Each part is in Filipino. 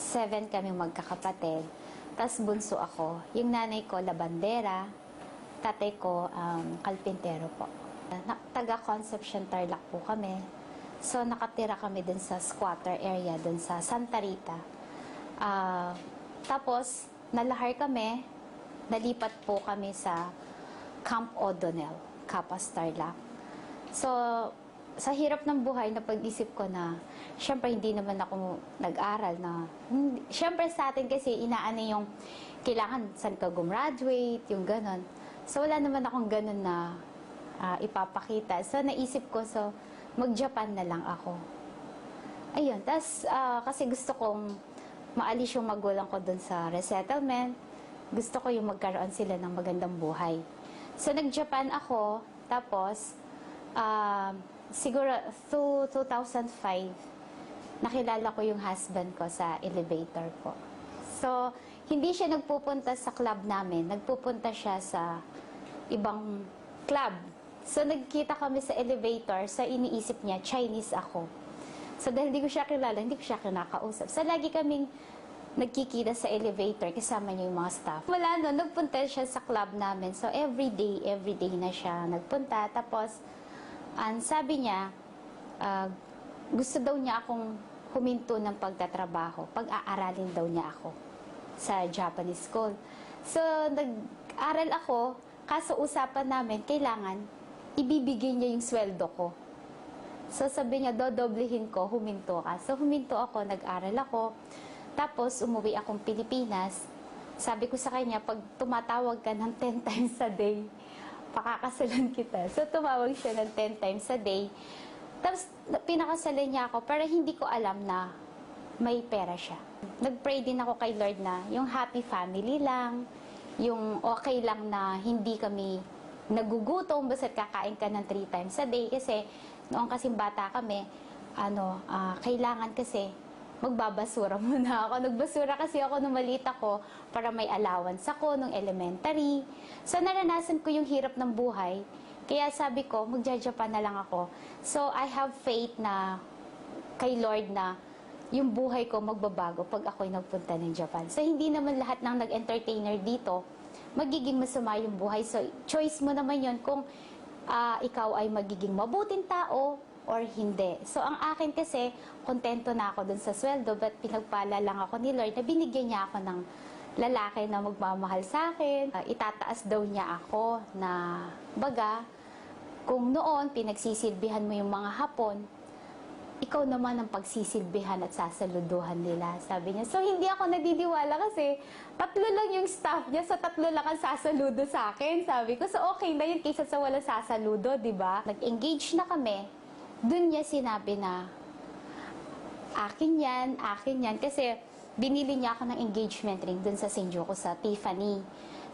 7 kami magkakapatid. Tapos bunso ako. Yung nanay ko, labandera. Tatay ko, kalpintero po. Taga-Concepcion, Tarlac po kami. So, nakatira kami dun sa squatter area, dun sa Santa Rita. Tapos, nalahar kami. Nalipat po kami sa Camp O'Donnell, Capas, Tarlac. So, sa hirap ng buhay, napag-isip ko na, syempre hindi naman ako nag-aral na, syempre sa atin kasi inaano yung kailangan saan ka gumraduate, yung ganon. So wala naman akong ganon na ipapakita. So naisip ko, so mag-Japan na lang ako. Ayun, tas kasi gusto kong maalis yung magulang ko dun sa resettlement. Gusto ko yung magkaroon sila ng magandang buhay. So nag-Japan ako, tapos siguro 2005, nakilala ko yung husband ko sa elevator po. So, hindi siya nagpupunta sa club namin. Nagpupunta siya sa ibang club. So, nagkita kami sa elevator. So, iniisip niya, Chinese ako. So, dahil hindi ko siya kilala, hindi ko siya kinakausap. So, lagi kaming nagkikita sa elevator, kasama niya yung mga staff. Wala no, nagpunta siya sa club namin. So, every day na siya nagpunta. Tapos, sabi niya, gusto daw niya akong huminto ng pagtatrabaho. Pag-aaralin daw niya ako sa Japanese school. So, nag-aral ako, kaso usapan namin, kailangan ibibigay niya yung sweldo ko. So, sabi niya, dodoblehin ko, huminto ka. So, huminto ako, nag-aral ako. Tapos, umuwi akong Pilipinas. Sabi ko sa kanya, pag tumatawag ka ng 10 times a day, pakakasalan kita. So, tumawag siya ng 10 times a day. Tapos, pinakasalan niya ako, pero hindi ko alam na may pera siya. Nag-pray din ako kay Lord na yung happy family lang, yung okay lang na hindi kami nagugutom, basta't kakain ka ng 3 times a day. Kasi, noong kasing bata kami, kailangan kasi magbabasura muna ako. Nagbasura kasi ako nung maliit ako para may allowance ako nung elementary. So, naranasan ko yung hirap ng buhay. Kaya sabi ko, magja-Japan na lang ako. So, I have faith na kay Lord na yung buhay ko magbabago pag ako'y nagpunta ng Japan. So, hindi naman lahat ng nag-entertainer dito magiging masama yung buhay. So, choice mo naman yon kung ikaw ay magiging mabuting tao or hindi. So, ang akin kasi, kontento na ako dun sa sweldo, but pinagpala lang ako ni Lord na binigyan niya ako ng lalaki na magmamahal sa akin. Itataas daw niya ako na baga, kung noon pinagsisilbihan mo yung mga Hapon, ikaw naman ang pagsisilbihan at sasaluduhan nila, sabi niya. So, hindi ako nadidiwala kasi 3 lang yung staff niya, so 3 lang ang sasaludo sa akin, sabi ko. So, okay na yun kaysa sa walang sasaludo, di ba? Nag-engage na kami. Doon niya sinabi na, akin yan. Kasi binili niya ako ng engagement ring doon sa St. Joko sa Tiffany.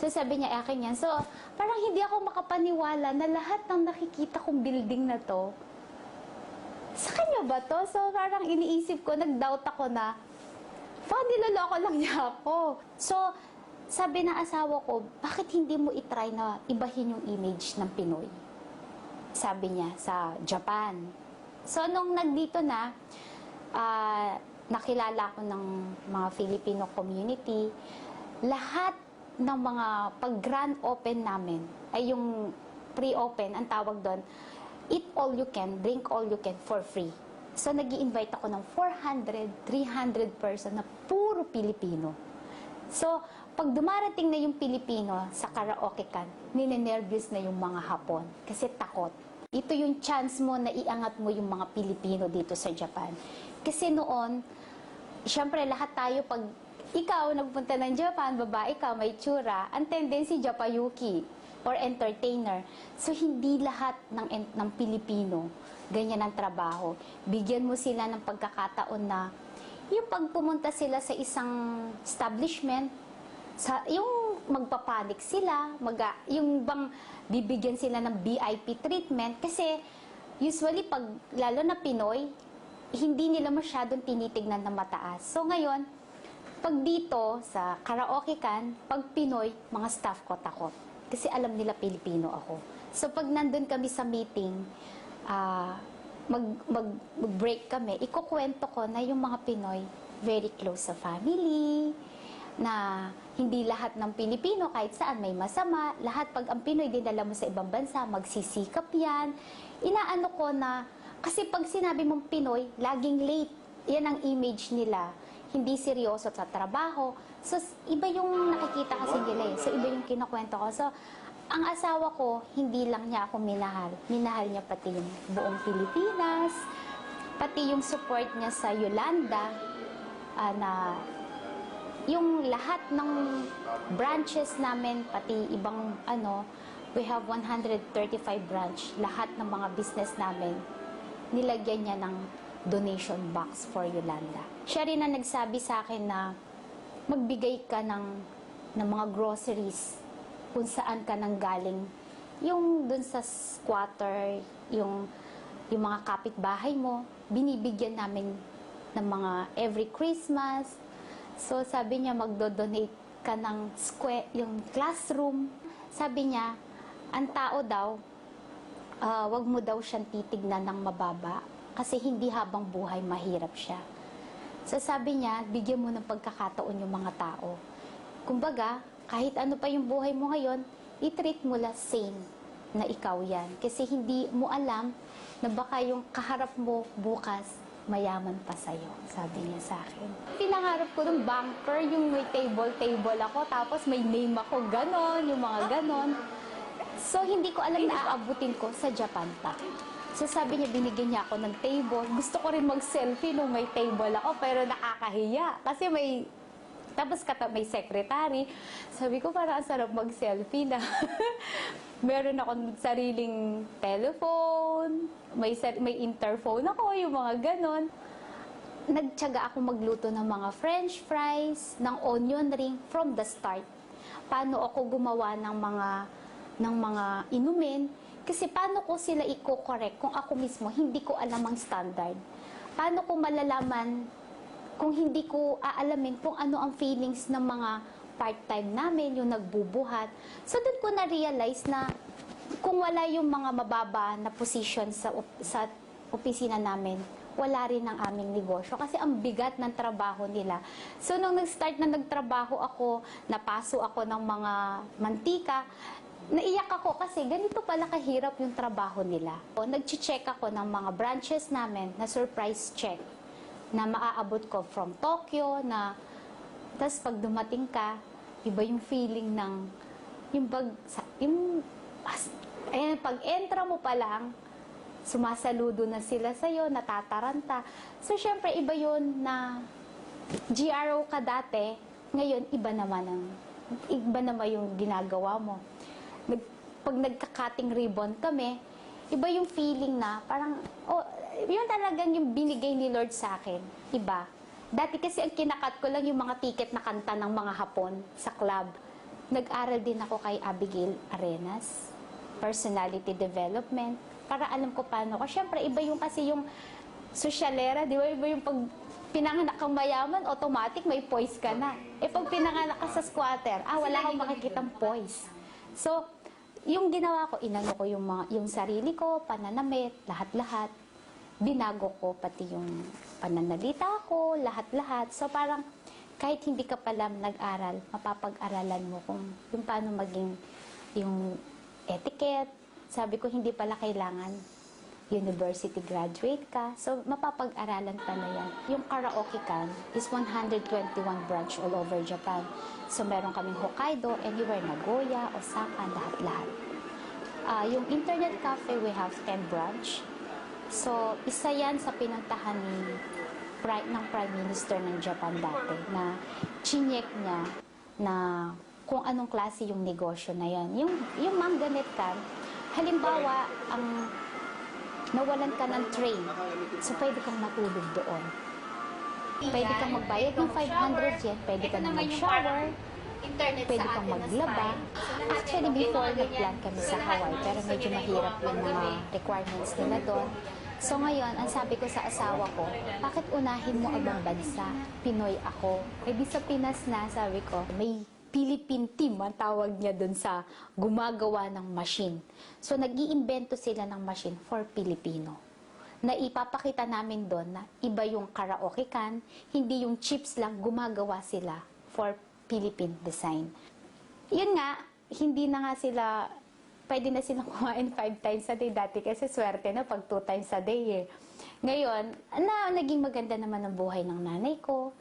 So sabi niya, akin yan. So parang hindi ako makapaniwala na lahat ng nakikita kong building na to, sa kanya ba to? So parang iniisip ko, nag-doubt ako na, niloloko lang niya ako. So sabi ng asawa ko, bakit hindi mo itry na ibahin yung image ng Pinoy? Sabi niya, sa Japan. So, nung nagdito na, nakilala ko ng mga Filipino community, lahat ng mga pag-grand open namin, ay yung pre-open, ang tawag doon, eat all you can, drink all you can for free. So, nag-i-invite ako ng 400, 300 person na puro Pilipino. So, pag dumarating na yung Pilipino sa karaoke kan, ninenervyos na yung mga Hapon kasi takot. Ito yung chance mo na iangat mo yung mga Pilipino dito sa Japan. Kasi noon, syempre lahat tayo pag ikaw nagpunta ng Japan, babae ka, may tsura, ang tendency Japayuki or entertainer. So, hindi lahat ng Pilipino ganyan ang trabaho. Bigyan mo sila ng pagkakataon na yung pag pumunta sila sa isang establishment, yung magpapanik sila, yung bang bibigyan sila ng VIP treatment. Kasi usually, lalo na Pinoy, hindi nila masyadong tinitignan na mataas. So ngayon, pag dito sa karaoke kan, pag Pinoy, mga staff ko takot. Kasi alam nila Pilipino ako. So pag nandun kami sa meeting, mag-break kami, ikukwento ko na yung mga Pinoy, very close sa family, na hindi lahat ng Pilipino kahit saan may masama, lahat pag ang Pinoy dinala mo sa ibang bansa, magsisikap yan. Inaano ko na, kasi pag sinabi mong Pinoy, laging late. Yan ang image nila. Hindi seryoso sa trabaho. So, iba yung nakikita kasi nila eh. So, iba yung kinukwento ko. So, ang asawa ko, hindi lang niya ako minahal. Minahal niya pati yung buong Pilipinas, pati yung support niya sa Yolanda, na yung lahat ng branches namin, pati ibang we have 135 branch, lahat ng mga business namin, nilagyan niya ng donation box for Yolanda. Siya rin na nagsabi sa akin na magbigay ka ng mga groceries kung saan ka nang galing. Yung dun sa squatter, yung mga kapitbahay mo, binibigyan namin ng mga every Christmas. So sabi niya magdo-donate ka ng square, yung classroom. Sabi niya, ang tao daw, wag mo daw siyang titignan ng mababa kasi hindi habang buhay mahirap siya. So sabi niya, bigyan mo ng pagkakataon yung mga tao. Kumbaga, kahit ano pa yung buhay mo ngayon, i-treat mo la same na ikaw yan. Kasi hindi mo alam na baka yung kaharap mo bukas, mayaman pa sa'yo, sabi niya sa akin. Pinangarap ko ng banker, yung may table ako, tapos may name ako, ganon, yung mga ganon. So, hindi ko alam na aabutin ko sa Japan pa. So, sabi niya, binigyan niya ako ng table. Gusto ko rin mag-selfie nung may table ako, pero nakakahiya. Kasi tapos may secretary. Sabi ko, parang ang sarap mag-selfie na. Meron akong sariling telephone, may interphone ako, yung mga ganon. Nagtiyaga ako magluto ng mga french fries, ng onion ring from the start. Paano ako gumawa ng mga inumin, kasi paano ko sila i-correct kung ako mismo hindi ko alam ang standard. Paano ko malalaman kung hindi ko aalamin kung ano ang feelings ng mga part-time namin, yung nagbubuhat. So, doon ko na-realize na kung wala yung mga mababa na position sa opisina namin, wala rin ang aming negosyo. Kasi ang bigat ng trabaho nila. So, nung nag-start na nagtrabaho ako, napaso ako ng mga mantika, naiyak ako kasi ganito pala kahirap yung trabaho nila. Nag-check ako ng mga branches namin na surprise check na maaabot ko from Tokyo, tapos pag dumating ka, iba yung feeling ng, pag entra mo pa lang, sumasaludo na sila sa'yo, natataranta. So, syempre, iba yun na GRO ka dati, ngayon, iba naman yung ginagawa mo. Pag nagka-cutting ribbon kami, iba yung feeling na parang, yun talagang yung binigay ni Lord sa akin. Iba. Dati kasi ang kinakat ko lang yung mga ticket na kanta ng mga Hapon sa club. Nag-aral din ako kay Abigail Arenas, personality development, para alam ko paano ko. Siyempre, iba yung kasi yung sosyalera, di ba? Iba yung pag pinanganak kang mayaman, automatic may poise ka na. Pag pinanganak ka sa squatter, wala kang makikitang poise. So, yung ginawa ko, inano ko yung sarili ko, pananamit, lahat-lahat. Binago ko pati yung pananalita ko, lahat-lahat. So parang kahit hindi ka pala nag-aral, mapapag-aralan mo kung yung paano maging yung etiquette. Sabi ko, hindi pala kailangan university graduate ka. So mapapag-aralan pala yan. Yung karaoke can is 121 branch all over Japan. So meron kaming Hokkaido, anywhere, Nagoya, Osaka, lahat-lahat. Yung internet cafe, we have 10 branch. So, isa yan sa pinuntahan ng Prime Minister ng Japan dati na chinyek niya na kung anong klase yung negosyo na yan. Yung manganet can, halimbawa, nawalan ka ng train, so pwede kang matulog doon. Pwede kang magbayad ng 500 yen, pwede kang mag-shower, pwede kang maglaba. Actually, before nag-plan kami sa Hawaii, pero medyo mahirap yung mga requirements nila doon. So ngayon, ang sabi ko sa asawa ko, bakit unahin mo ibang bansa? Pinoy ako. Di sa Pinas na, sabi ko, may Philippine team, ang tawag niya dun sa gumagawa ng machine. So nag-iimbento sila ng machine for Filipino. na ipapakita namin doon na iba yung karaoke can, hindi yung chips lang, gumagawa sila for Philippine design. Yun nga, hindi na nga sila, pwede na silang kumain 5 times a day dati kasi swerte na pag 2 times a day eh. Ngayon, naging maganda naman ang buhay ng nanay ko.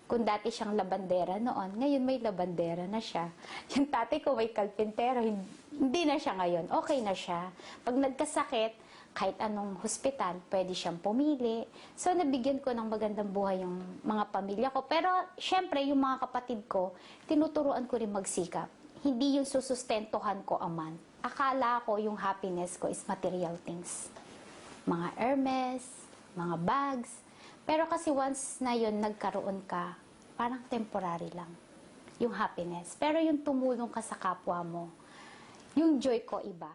Kung dati siyang labandera noon, ngayon may labandera na siya. Yung tatay ko may kalpintero, hindi na siya ngayon. Okay na siya. Pag nagkasakit, kahit anong hospital, pwede siyang pumili. So, nabigyan ko ng magandang buhay yung mga pamilya ko. Pero, syempre, yung mga kapatid ko, tinuturuan ko rin magsikap. Hindi yung susustentuhan ko a month. Akala ko yung happiness ko is material things. Mga Hermes, mga bags. Pero kasi once na yun nagkaroon ka, parang temporary lang yung happiness. Pero yung tumulong ka sa kapwa mo, yung joy ko iba.